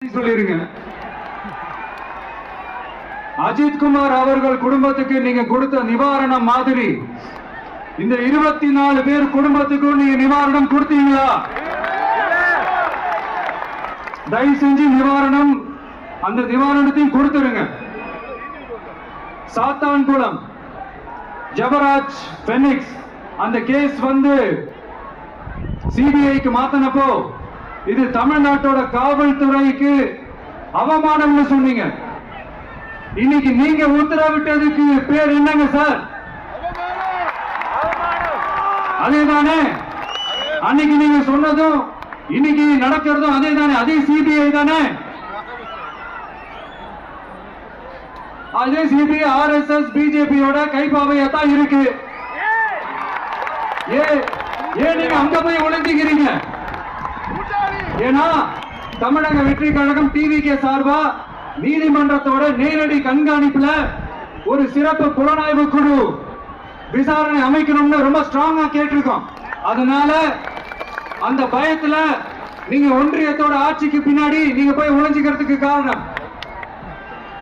சொல்லிருங்க. அஜித் குமார் அவர்கள் குடும்பத்துக்கு நீங்க கொடுத்த நிவாரணம் மாதிரி இந்த 24 பேர் குடும்பத்துக்கும் நீங்க நிவாரணம் கொடுத்தீங்களா? தயவு செஞ்சு நிவாரணம் அந்த நிவாரணத்தையும் கொடுத்துருங்க. சாத்தான்குளம் ஜபராஜ் பெனிக்ஸ் அந்த கேஸ் வந்து சிபிஐக்கு மாத்தினப்போ இது தமிழ்நாட்டோட காவல்துறைக்கு அவமானம்னு சொன்னீங்க. இன்னைக்கு நீங்க உத்தரவிட்டதுக்கு பேர் என்னங்க சார்? அதேதானே அன்னைக்கு நீங்க சொன்னதும் இன்னைக்கு நடக்கிறதும் அதே தானே? அதே சிபிஐ தானே? அதே சிபிஐ ஆர்எஸ்எஸ் பிஜேபியோட கைப்பாவையா தான் இருக்கு. ஏன் நீங்க அங்க போய் ஒளிஞ்சுக்கிறீங்க? ஏன்னா தமிழக வெற்றி கழகம் டிவிகே சார்பா நீதிமன்றத்தோட நேரடி கண்காணிப்புல ஒரு சிறப்பு புலனாய்வு குழு விசாரணை அமைக்கணும்னு ரொம்ப ஸ்ட்ராங்கா கேட்டிருக்கோம். அதனால அந்த பயத்துல நீங்க ஒன்றியத்தோட ஆட்சிக்கு பின்னாடி நீங்க போய் ஒளிஞ்சுக்கிறதுக்கு காரணம்